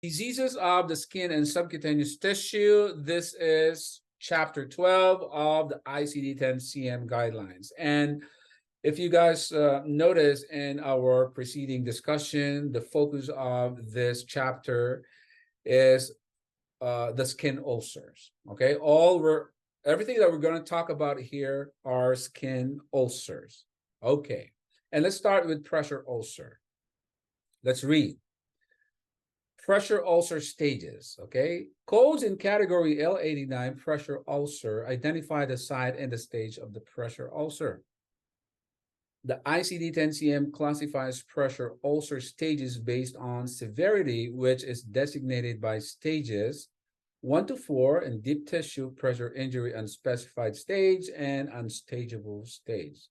Diseases of the skin and subcutaneous tissue. This is chapter 12 of the ICD-10-CM guidelines. And if you guys notice in our preceding discussion, the focus of this chapter is the skin ulcers. Okay, everything that we're going to talk about here are skin ulcers. Okay, and let's start with pressure ulcer. Let's read. Pressure ulcer stages, okay? Codes in category L89 pressure ulcer identify the site and the stage of the pressure ulcer. The ICD-10-CM classifies pressure ulcer stages based on severity, which is designated by stages 1 to 4 in deep tissue pressure injury unspecified stage and unstageable stage.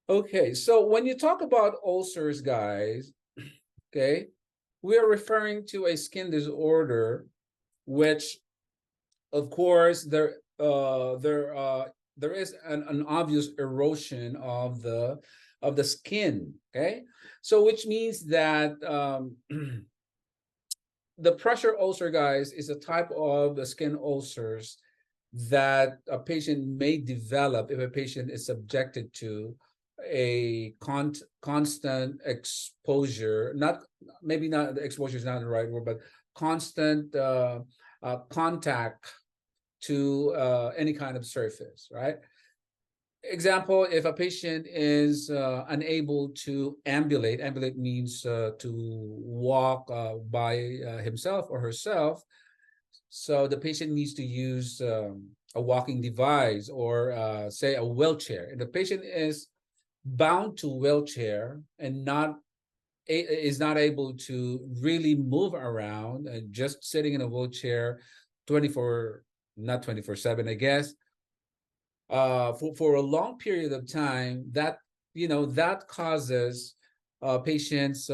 Okay, so when you talk about ulcers, guys, okay, we are referring to a skin disorder, which, of course, there is an obvious erosion of the skin. Okay, so which means that the pressure ulcer, guys, is a type of the skin ulcers that a patient may develop if a patient is subjected to a constant exposure, maybe not the exposure is not the right word, but constant contact to any kind of surface, right? Example, if a patient is unable to ambulate means to walk by himself or herself, so the patient needs to use a walking device or say a wheelchair, and the patient is bound to wheelchair and is not able to really move around and just sitting in a wheelchair 24/7, I guess, for a long period of time, that that causes patients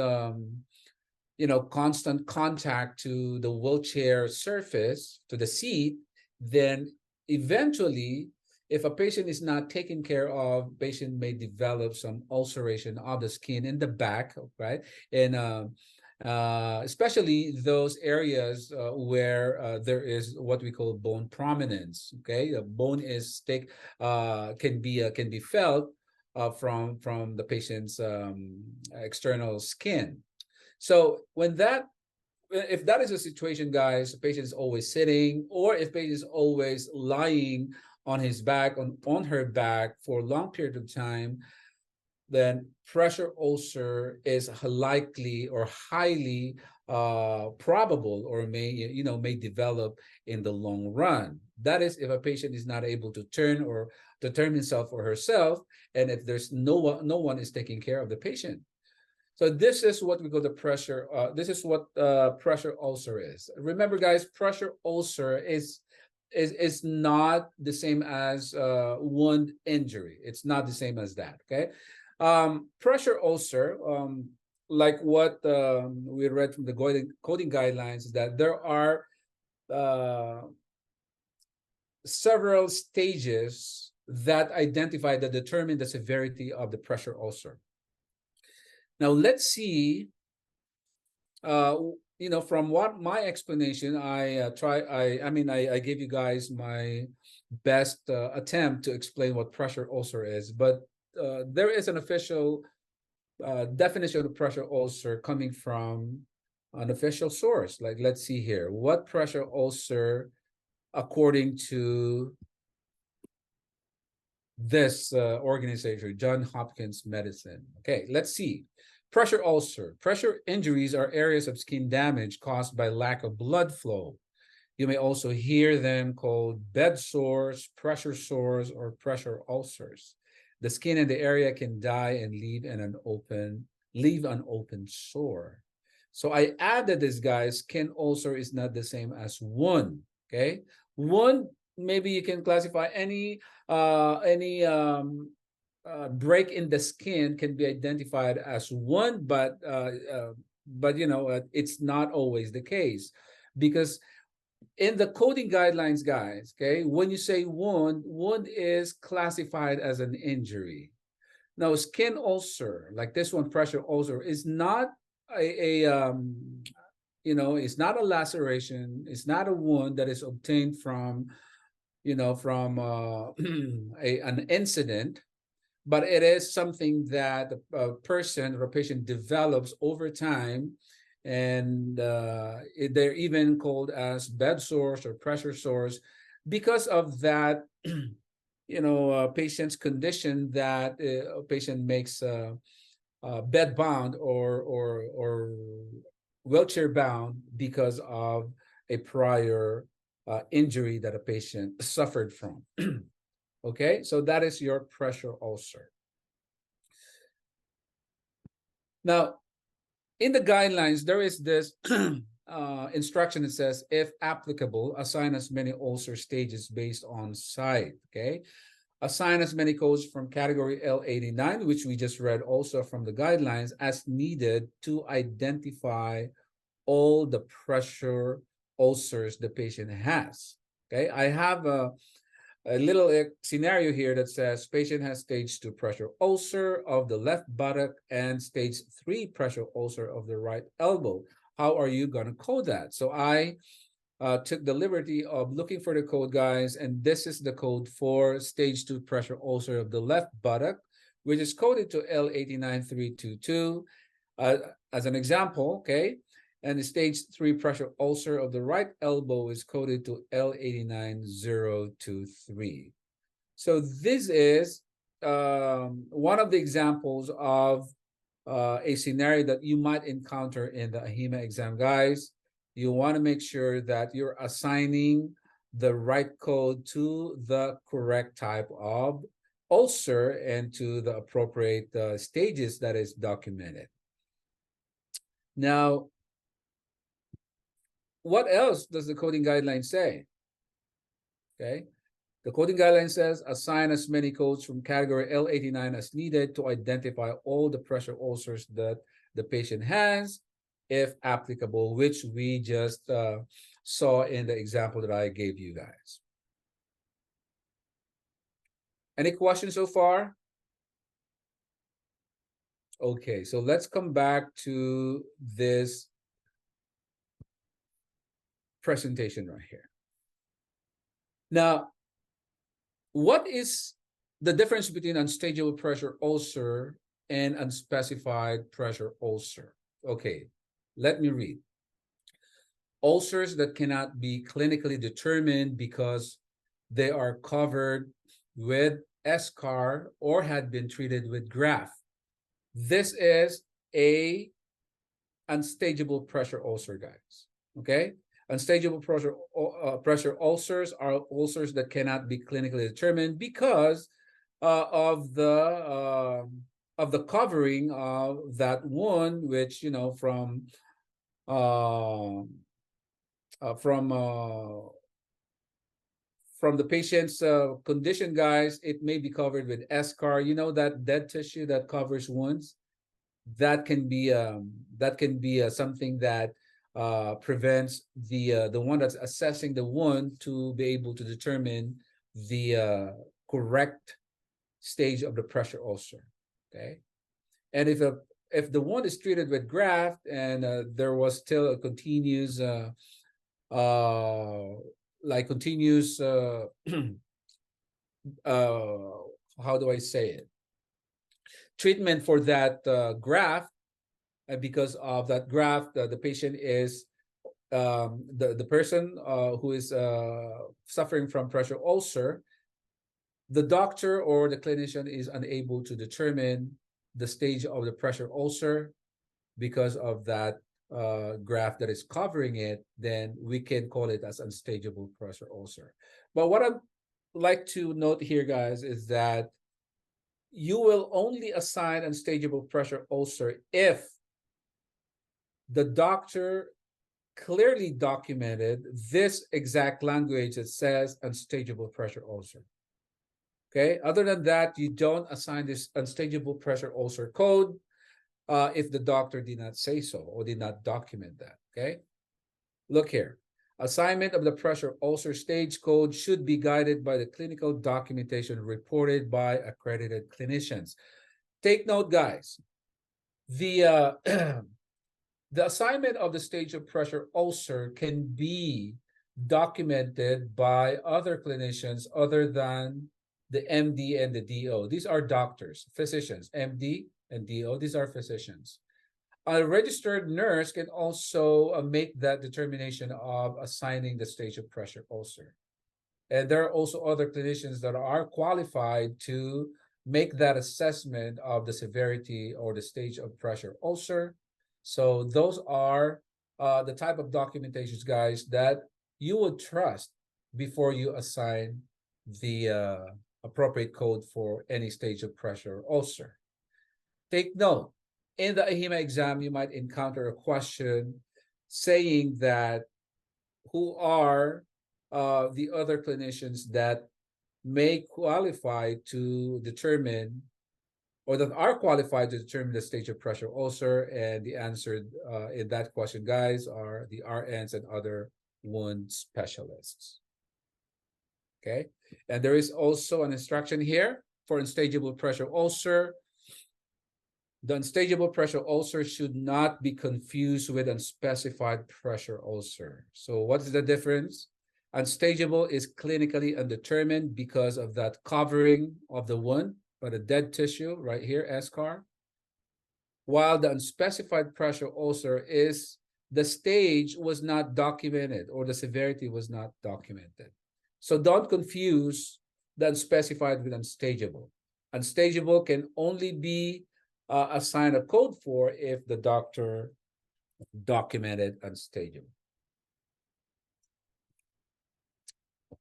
constant contact to the wheelchair surface, to the seat. Then eventually, if a patient is not taken care of, patient may develop some ulceration of the skin in the back, right? And especially those areas where there is what we call bone prominence. Okay, the bone is can be felt from the patient's external skin. So if that is a situation, guys, the patient is always sitting, or if patient is always lying on his back, on her back for a long period of time, then pressure ulcer is likely or highly probable, or may develop in the long run. That is, if a patient is not able to turn himself or herself, and if there's no one is taking care of the patient. So this is what we call the pressure. This is what pressure ulcer is. Remember, guys, pressure ulcer is not the same as wound injury. It's not the same as that. Okay, pressure ulcer, like what we read from the coding guidelines, is that there are several stages that determine the severity of the pressure ulcer. Now let's see. From what my explanation, I gave you guys my best attempt to explain what pressure ulcer is, but there is an official definition of pressure ulcer coming from an official source. Like, let's see here, what pressure ulcer, according to this organization, Johns Hopkins Medicine. Okay, let's see. Pressure ulcer. Pressure injuries are areas of skin damage caused by lack of blood flow. You may also hear them called bed sores, pressure sores, or pressure ulcers. The skin in the area can die and leave an open sore. So I added this, guys. Skin ulcer is not the same as wound. Okay, wound, maybe you can classify any break in the skin can be identified as wound, but it's not always the case, because in the coding guidelines, guys, okay, when you say wound is classified as an injury. Now, skin ulcer, like this one, pressure ulcer, is not it's not a laceration, it's not a wound that is obtained from, from an incident, but it is something that a person or a patient develops over time, and they're even called as bed sores or pressure sores because of that, patient's condition, that a patient makes bed bound or wheelchair bound because of a prior injury that a patient suffered from. Okay, so that is your pressure ulcer. Now, in the guidelines, there is this instruction that says, if applicable, assign as many ulcer stages based on site. Okay, assign as many codes from category L89, which we just read also from the guidelines, as needed to identify all the pressure ulcers the patient has. Okay, I have a little scenario here that says patient has stage 2 pressure ulcer of the left buttock and stage 3 pressure ulcer of the right elbow. How are you going to code that? So I took the liberty of looking for the code, guys, and this is the code for stage 2 pressure ulcer of the left buttock, which is coded to L89322 as an example. Okay, and the stage 3 pressure ulcer of the right elbow is coded to L89023. So this is one of the examples of a scenario that you might encounter in the AHIMA exam, guys. You want to make sure that you're assigning the right code to the correct type of ulcer and to the appropriate stages that is documented. Now, what else does the coding guideline say? Okay, the coding guideline says assign as many codes from category L89 as needed to identify all the pressure ulcers that the patient has, if applicable, which we just saw in the example that I gave you guys. Any questions so far? Okay, so let's come back to this presentation right here. Now, what is the difference between unstageable pressure ulcer and unspecified pressure ulcer? Okay, let me read. Ulcers that cannot be clinically determined because they are covered with eschar or had been treated with graft. This is a unstageable pressure ulcer, guys. Okay, unstageable pressure ulcers are ulcers that cannot be clinically determined because of the covering of that wound, which from the patient's condition, guys. It may be covered with eschar. That dead tissue that covers wounds. That can be something that prevents the one that's assessing the wound to be able to determine the correct stage of the pressure ulcer. Okay, and if the wound is treated with graft and there was still a continuous how do I say it, treatment for that graft, and because of that graft, the patient is the person who is suffering from pressure ulcer, the doctor or the clinician is unable to determine the stage of the pressure ulcer because of that graft that is covering it. Then we can call it as unstageable pressure ulcer. But what I'd like to note here, guys, is that you will only assign unstageable pressure ulcer if the doctor clearly documented this exact language that says unstageable pressure ulcer. Okay, other than that, you don't assign this unstageable pressure ulcer code if the doctor did not say so or did not document that. Okay, look here. Assignment of the pressure ulcer stage code should be guided by the clinical documentation reported by accredited clinicians. Take note, guys, the The assignment of the stage of pressure ulcer can be documented by other clinicians other than the MD and the DO. These are doctors, physicians, MD and DO. These are physicians. A registered nurse can also make that determination of assigning the stage of pressure ulcer. And there are also other clinicians that are qualified to make that assessment of the severity or the stage of pressure ulcer. So those are the type of documentations, guys, that you would trust before you assign the appropriate code for any stage of pressure ulcer. Take note, in the AHIMA exam, you might encounter a question saying that who are the other clinicians that may qualify to determine or that are qualified to determine the stage of pressure ulcer. And the answer in that question, guys, are the RNs and other wound specialists. Okay. And there is also an instruction here for unstageable pressure ulcer. The unstageable pressure ulcer should not be confused with unspecified pressure ulcer. So what is the difference? Unstageable is clinically undetermined because of that covering of the wound by the dead tissue right here, eschar. While the unspecified pressure ulcer is the stage was not documented or the severity was not documented. So don't confuse the unspecified with unstageable. Unstageable can only be assigned a code for if the doctor documented unstageable.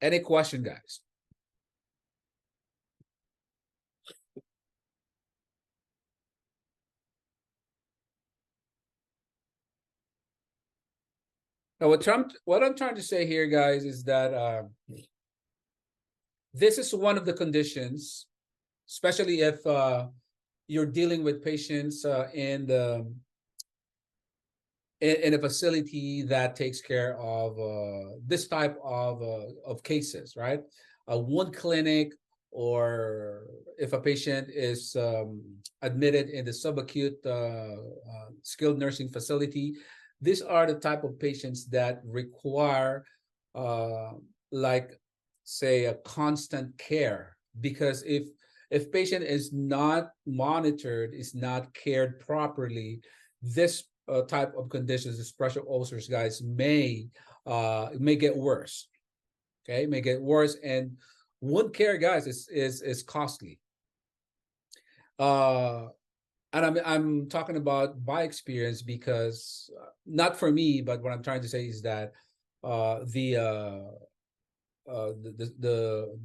Any question, guys? Now, what I'm trying to say here, guys, is that this is one of the conditions, especially if you're dealing with patients in a facility that takes care of this type of cases, right? A wound clinic, or if a patient is admitted in the subacute skilled nursing facility, these are the type of patients that require, like, say, a constant care. Because if patient is not monitored, is not cared properly, this type of conditions, this pressure ulcers, guys, may get worse. Okay, may get worse, and wound care, guys, is costly. And I'm talking about by experience, because not for me, but what I'm trying to say is that the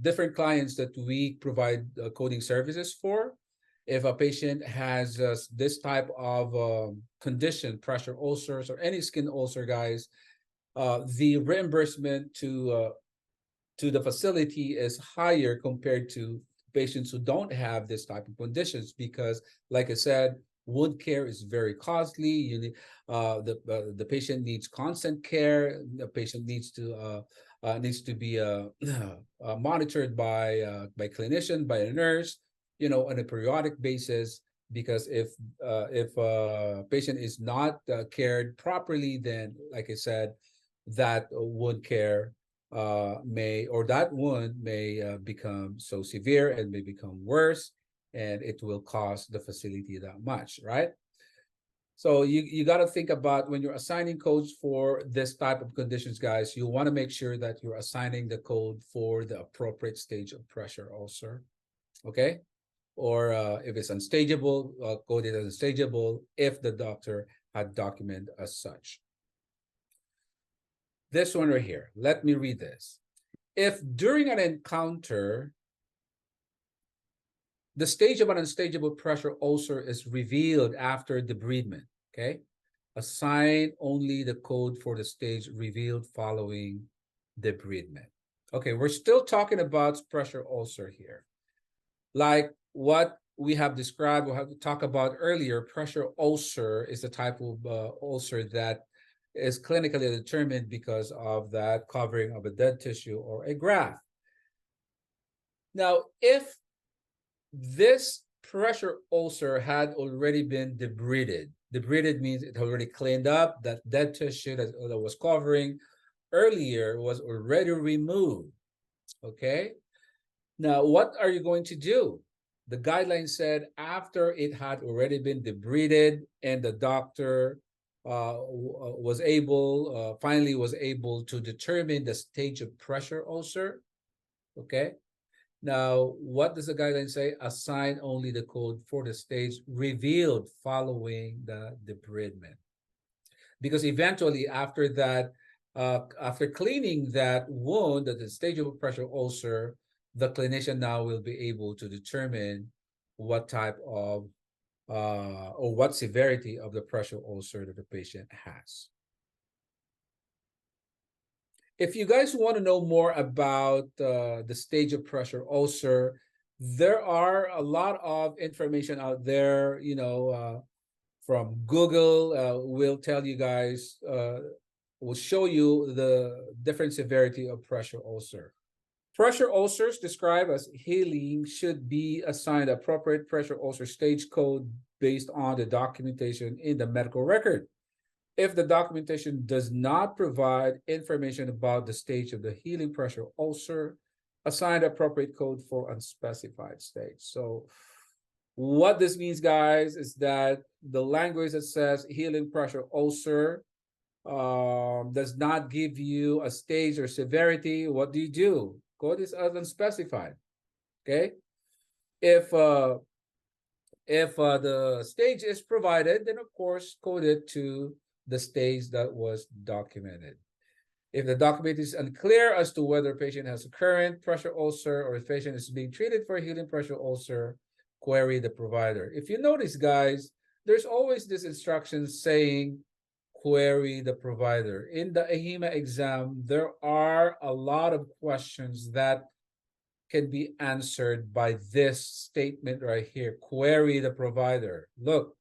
different clients that we provide coding services for, if a patient has this type of condition, pressure ulcers or any skin ulcer, guys, the reimbursement to the facility is higher compared to patients who don't have this type of conditions, because, like I said, wound care is very costly. You need, the patient needs constant care. The patient needs to be monitored by clinician, by a nurse, on a periodic basis. Because if a patient is not cared properly, then, like I said, that wound care that wound may become so severe and may become worse, and it will cost the facility that much, right? So you got to think about, when you're assigning codes for this type of conditions, guys, you want to make sure that you're assigning the code for the appropriate stage of pressure ulcer, okay? Or if it's unstageable, code it as unstageable if the doctor had documented as such. This one right here, let me read this. If during an encounter, the stage of an unstageable pressure ulcer is revealed after debridement, okay? Assign only the code for the stage revealed following debridement. Okay, we're still talking about pressure ulcer here. Like what we have described, we have talked about earlier, pressure ulcer is the type of ulcer that is clinically determined because of that covering of a dead tissue or a graft. Now, if this pressure ulcer had already been debrided, Debrided means it already cleaned up. That dead tissue that was covering earlier was already removed. Okay. Now, what are you going to do? The guideline said after it had already been debrided and the doctor finally was able to determine the stage of pressure ulcer. Okay. Now, what does the guideline say? Assign only the code for the stage revealed following the debridement. Because eventually, after that, after cleaning that wound at the stage of pressure ulcer, the clinician now will be able to determine what type of or what severity of the pressure ulcer that the patient has. If you guys want to know more about the stage of pressure ulcer, there are a lot of information out there, from Google. Will tell you guys, will show you the different severity of pressure ulcer. Pressure ulcers described as healing should be assigned appropriate pressure ulcer stage code based on the documentation in the medical record. If the documentation does not provide information about the stage of the healing pressure ulcer, assign appropriate code for unspecified stage. So what this means, guys, is that the language that says healing pressure ulcer does not give you a stage or severity. What do? Code is unspecified. Okay. If the stage is provided, then of course code it to the stage that was documented. If the document is unclear as to whether a patient has a current pressure ulcer or if patient is being treated for a healing pressure ulcer, query the provider. If you notice, guys, there's always this instruction saying query the provider. In the AHIMA exam, there are a lot of questions that can be answered by this statement right here. Query the provider. Look,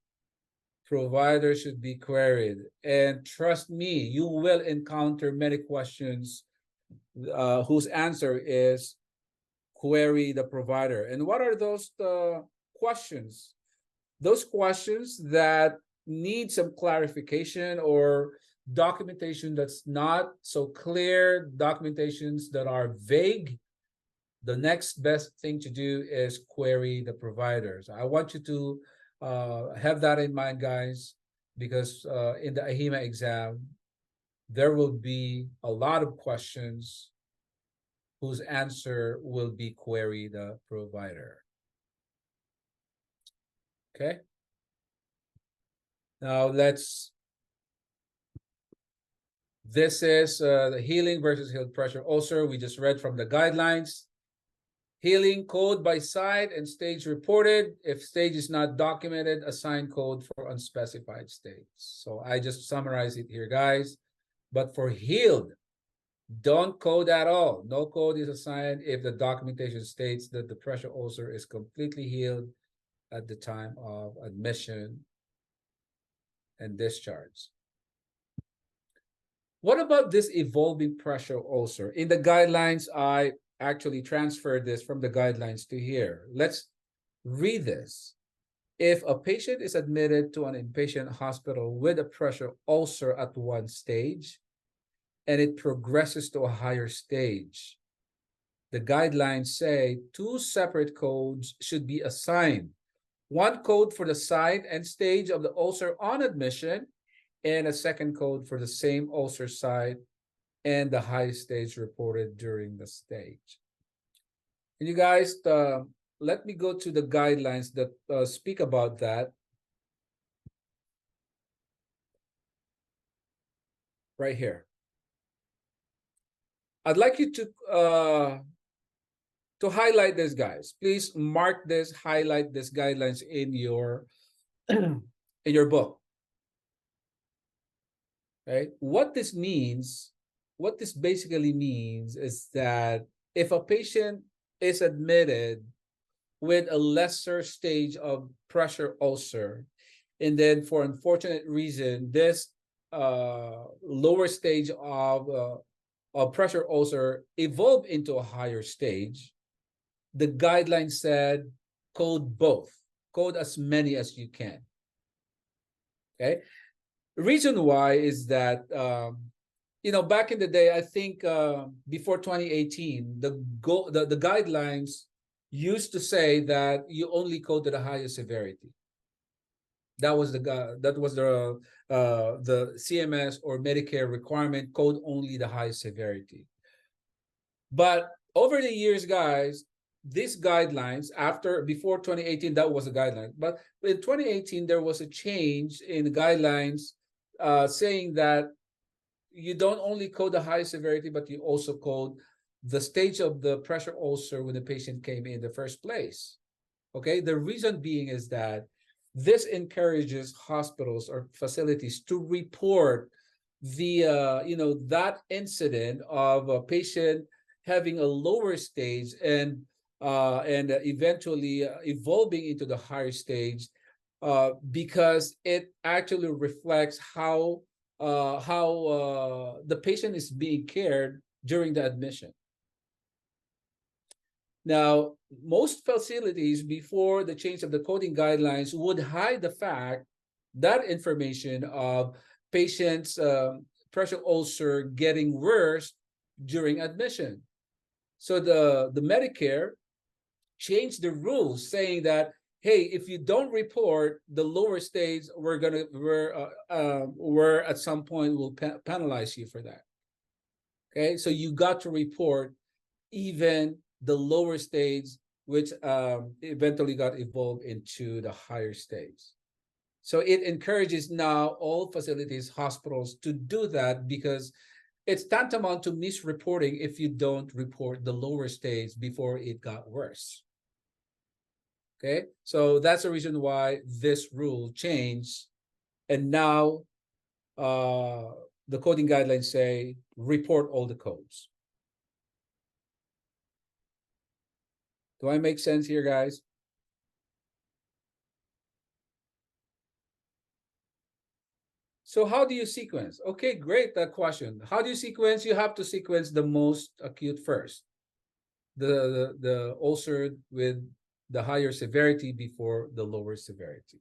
provider should be queried. And trust me, you will encounter many questions whose answer is query the provider. And what are those questions? Those questions that need some clarification or documentation that's not so clear, documentations that are vague. The next best thing to do is query the providers. I want you to have that in mind, guys, because in the AHIMA exam, there will be a lot of questions whose answer will be query the provider. Okay. Now this is the healing versus healed pressure ulcer. We just read from the guidelines. Healing code by site and stage reported. If stage is not documented, assign code for unspecified stage. So I just summarize it here, guys. But for healed, don't code at all. No code is assigned if the documentation states that the pressure ulcer is completely healed at the time of admission and discharge. What about this evolving pressure ulcer? In the guidelines, I actually transferred this from the guidelines to here. Let's read this. If a patient is admitted to an inpatient hospital with a pressure ulcer at one stage and it progresses to a higher stage, the guidelines say 2 separate codes should be assigned. One code for the site and stage of the ulcer on admission, and a second code for the same ulcer site and the high stage reported during the stage. And you guys, let me go to the guidelines that speak about that. Right here. I'd like you to highlight this, guys. Please mark this, highlight this guidelines in your in your book. Right? What this basically means is that if a patient is admitted with a lesser stage of pressure ulcer, and then for unfortunate reason, this lower stage of pressure ulcer evolved into a higher stage, the guideline said code both, code as many as you can. Okay. The reason why is that back in the day, I think before 2018, the guidelines used to say that you only code to the highest severity. That was the CMS or Medicare requirement, code only the highest severity. But over the years, guys, these guidelines before 2018, that was a guideline. But in 2018, there was a change in the guidelines saying that you don't only code the high severity, but you also code the stage of the pressure ulcer when the patient came in the first place. Okay, the reason being is that this encourages hospitals or facilities to report that incident of a patient having a lower stage and eventually evolving into the higher stage, because it actually reflects how the patient is being cared during the admission. Now, most facilities before the change of the coding guidelines would hide the fact that information of patients' pressure ulcer getting worse during admission. So the Medicare changed the rules saying that, hey, if you don't report the lower stage, we're at some point will penalize you for that. Okay, so you got to report even the lower stage, which eventually got evolved into the higher stage. So it encourages now all facilities, hospitals to do that, because it's tantamount to misreporting if you don't report the lower stage before it got worse. Okay, so that's the reason why this rule changed, and now the coding guidelines say report all the codes. Do I make sense here, guys? So how do you sequence? Okay, great, that question. How do you sequence? You have to sequence the most acute first. The ulcer with the higher severity before the lower severity.